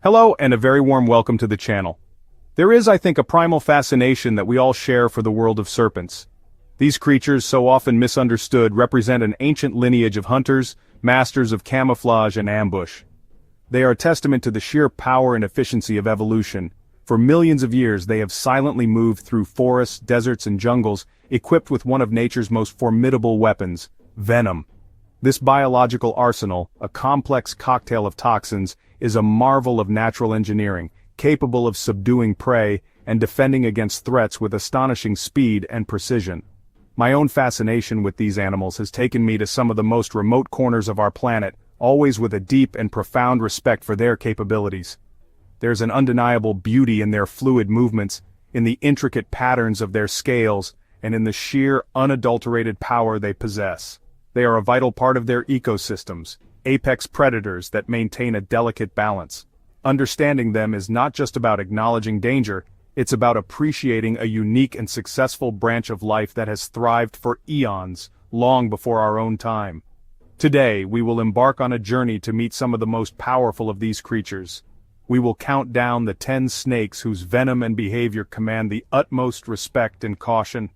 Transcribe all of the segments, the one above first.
Hello and a very warm welcome to the channel. There is, I think, a primal fascination that we all share for the world of serpents. These creatures, so often misunderstood, represent an ancient lineage of hunters, masters of camouflage and ambush. They are a testament to the sheer power and efficiency of evolution. For millions of years they have silently moved through forests, deserts and jungles, equipped with one of nature's most formidable weapons, venom. This biological arsenal, a complex cocktail of toxins, is a marvel of natural engineering, capable of subduing prey and defending against threats with astonishing speed and precision. My own fascination with these animals has taken me to some of the most remote corners of our planet, always with a deep and profound respect for their capabilities. There's an undeniable beauty in their fluid movements, in the intricate patterns of their scales, and in the sheer, unadulterated power they possess. They are a vital part of their ecosystems, apex predators that maintain a delicate balance. Understanding them is not just about acknowledging danger, it's about appreciating a unique and successful branch of life that has thrived for eons, long before our own time. Today, we will embark on a journey to meet some of the most powerful of these creatures. We will count down the 10 snakes whose venom and behavior command the utmost respect and caution.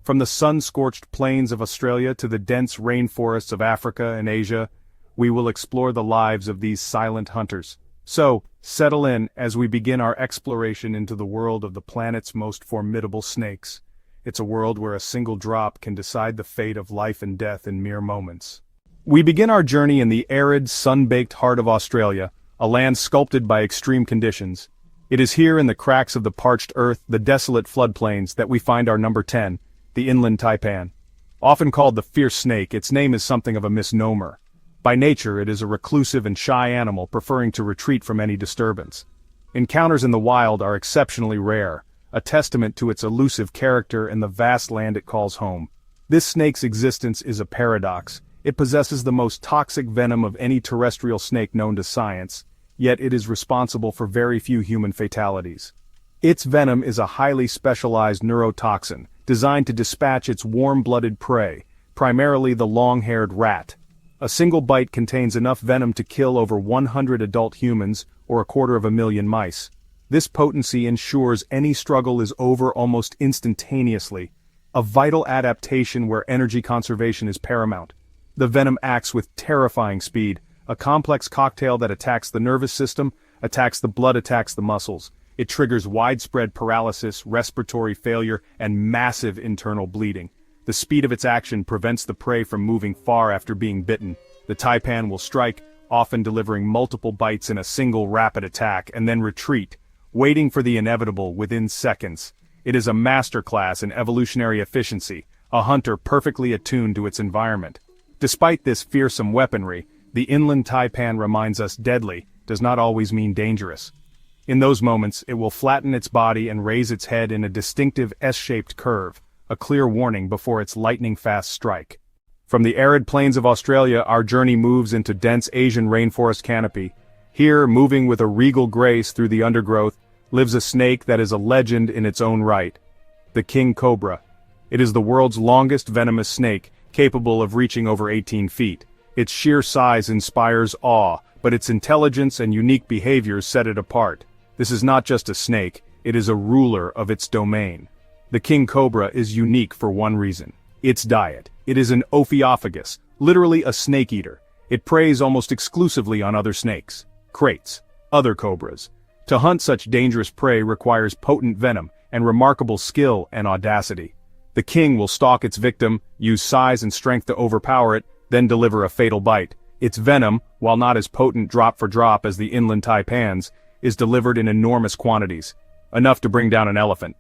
From the sun-scorched plains of Australia to the dense rainforests of Africa and Asia, we will explore the lives of these silent hunters. So, settle in as we begin our exploration into the world of the planet's most formidable snakes. It's a world where a single drop can decide the fate of life and death in mere moments. We begin our journey in the arid, sun-baked heart of Australia, a land sculpted by extreme conditions. It is here in the cracks of the parched earth, the desolate floodplains, that we find our number 10, the inland taipan. Often called the fierce snake, its name is something of a misnomer. By nature, it is a reclusive and shy animal, preferring to retreat from any disturbance. Encounters in the wild are exceptionally rare, a testament to its elusive character and the vast land it calls home. This snake's existence is a paradox. It possesses the most toxic venom of any terrestrial snake known to science, yet it is responsible for very few human fatalities. Its venom is a highly specialized neurotoxin, designed to dispatch its warm-blooded prey, primarily the long-haired rat. A single bite contains enough venom to kill over 100 adult humans, or 250,000 mice. This potency ensures any struggle is over almost instantaneously, a vital adaptation where energy conservation is paramount. The venom acts with terrifying speed, a complex cocktail that attacks the nervous system, attacks the blood, attacks the muscles. It triggers widespread paralysis, respiratory failure, and massive internal bleeding. The speed of its action prevents the prey from moving far after being bitten. The taipan will strike, often delivering multiple bites in a single rapid attack, and then retreat, waiting for the inevitable within seconds. It is a masterclass in evolutionary efficiency, a hunter perfectly attuned to its environment. Despite this fearsome weaponry, the inland taipan reminds us deadly does not always mean dangerous. In those moments, it will flatten its body and raise its head in a distinctive S-shaped curve, a clear warning before its lightning-fast strike. From the arid plains of Australia, our journey moves into dense Asian rainforest canopy. Here, moving with a regal grace through the undergrowth, lives a snake that is a legend in its own right. The King Cobra. It is the world's longest venomous snake, capable of reaching over 18 feet. Its sheer size inspires awe, but its intelligence and unique behaviors set it apart. This is not just a snake, it is a ruler of its domain. The King Cobra is unique for one reason: its diet. It is an ophiophagus, literally a snake eater. It preys almost exclusively on other snakes, kraits, other cobras. To hunt such dangerous prey requires potent venom and remarkable skill and audacity. The king will stalk its victim, use size and strength to overpower it, then deliver a fatal bite. Its venom, while not as potent drop for drop as the inland taipans, is delivered in enormous quantities, enough to bring down an elephant.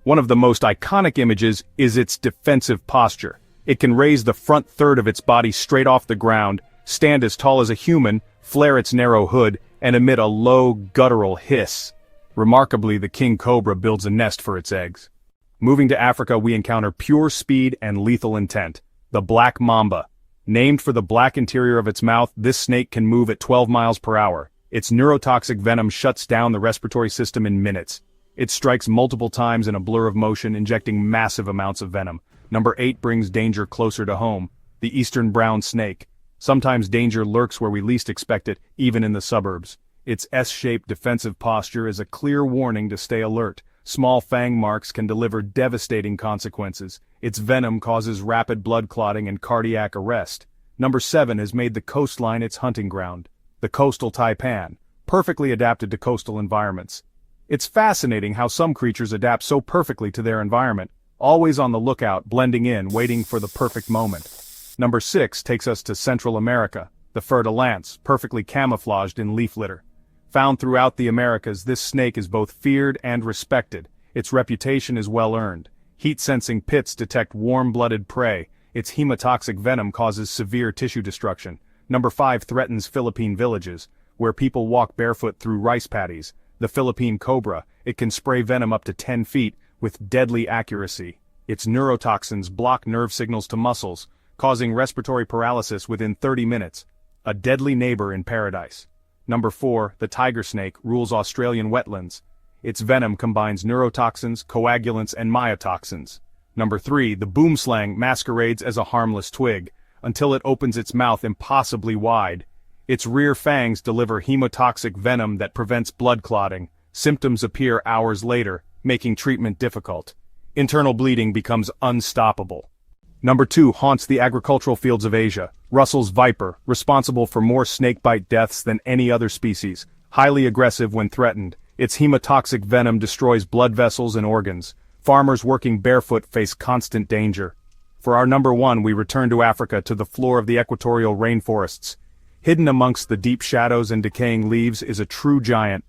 One of the most iconic images is its defensive posture. It can raise the front third of its body straight off the ground, stand as tall as a human, flare its narrow hood, and emit a low, guttural hiss. Remarkably, the king cobra builds a nest for its eggs. Moving to Africa, we encounter pure speed and lethal intent. The black mamba. Named for the black interior of its mouth, this snake can move at 12 miles per hour. Its neurotoxic venom shuts down the respiratory system in minutes. It strikes multiple times in a blur of motion, injecting massive amounts of venom. Number 8 brings danger closer to home. The eastern brown snake. Sometimes danger lurks where we least expect it, even in the suburbs. Its S-shaped defensive posture is a clear warning to stay alert. Small fang marks can deliver devastating consequences. Its venom causes rapid blood clotting and cardiac arrest. Number 7 has made the coastline its hunting ground. The coastal taipan, perfectly adapted to coastal environments. It's fascinating how some creatures adapt so perfectly to their environment, always on the lookout, blending in, waiting for the perfect moment. Number 6 takes us to Central America, the fer-de-lance, perfectly camouflaged in leaf litter. Found throughout the Americas, this snake is both feared and respected. Its reputation is well earned. Heat-sensing pits detect warm-blooded prey. Its hemotoxic venom causes severe tissue destruction. Number 5 threatens Philippine villages, where people walk barefoot through rice paddies. The Philippine Cobra, it can spray venom up to 10 feet, with deadly accuracy. Its neurotoxins block nerve signals to muscles, causing respiratory paralysis within 30 minutes. A deadly neighbor in paradise. Number 4, the tiger snake, rules Australian wetlands. Its venom combines neurotoxins, coagulants and myotoxins. Number 3, the boomslang masquerades as a harmless twig, until it opens its mouth impossibly wide. Its rear fangs deliver hemotoxic venom that prevents blood clotting. Symptoms appear hours later, making treatment difficult. Internal bleeding becomes unstoppable. Number 2 haunts the agricultural fields of Asia. Russell's viper, responsible for more snakebite deaths than any other species. Highly aggressive when threatened, its hemotoxic venom destroys blood vessels and organs. Farmers working barefoot face constant danger. For our number 1, we return to Africa, to the floor of the equatorial rainforests. Hidden amongst the deep shadows and decaying leaves is a true giant,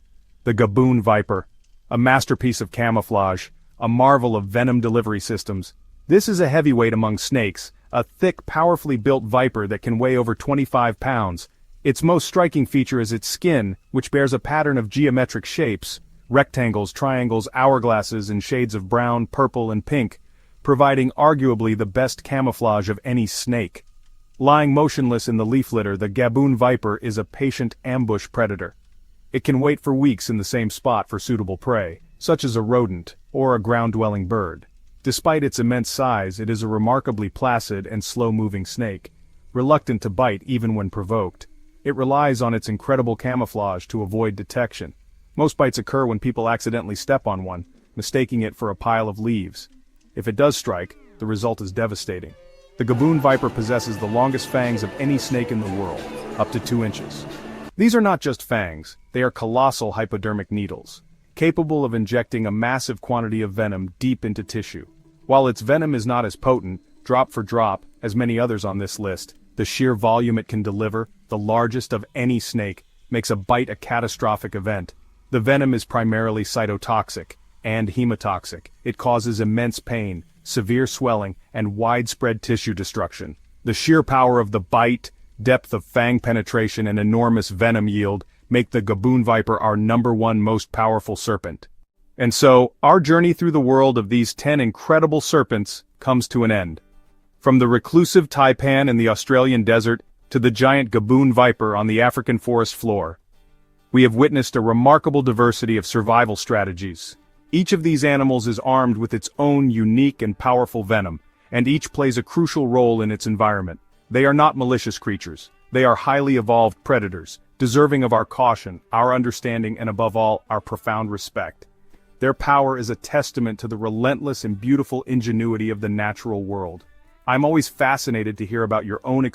the gaboon viper. A masterpiece of camouflage, a marvel of venom delivery systems. This is a heavyweight among snakes, a thick, powerfully built viper that can weigh over 25 pounds. Its most striking feature is its skin, which bears a pattern of geometric shapes, rectangles, triangles, hourglasses, and shades of brown, purple, and pink, providing arguably the best camouflage of any snake. Lying motionless in the leaf litter, the gaboon viper is a patient ambush predator. It can wait for weeks in the same spot for suitable prey, such as a rodent or a ground-dwelling bird. Despite its immense size, it is a remarkably placid and slow-moving snake, reluctant to bite even when provoked. It relies on its incredible camouflage to avoid detection. Most bites occur when people accidentally step on one, mistaking it for a pile of leaves. If it does strike, the result is devastating. The gaboon viper possesses the longest fangs of any snake in the world, up to 2 inches. These are not just fangs, they are colossal hypodermic needles, capable of injecting a massive quantity of venom deep into tissue. While its venom is not as potent, drop for drop, as many others on this list, the sheer volume it can deliver, the largest of any snake, makes a bite a catastrophic event. The venom is primarily cytotoxic and hemotoxic. It causes immense pain, severe swelling, and widespread tissue destruction. The sheer power of the bite, depth of fang penetration, and enormous venom yield make the gaboon viper our number 1 most powerful serpent. And so, our journey through the world of these 10 incredible serpents comes to an end. From the reclusive taipan in the Australian desert to the giant gaboon viper on the African forest floor, we have witnessed a remarkable diversity of survival strategies. Each of these animals is armed with its own unique and powerful venom, and each plays a crucial role in its environment. They are not malicious creatures. They are highly evolved predators, deserving of our caution, our understanding, and above all, our profound respect. Their power is a testament to the relentless and beautiful ingenuity of the natural world. I'm always fascinated to hear about your own experience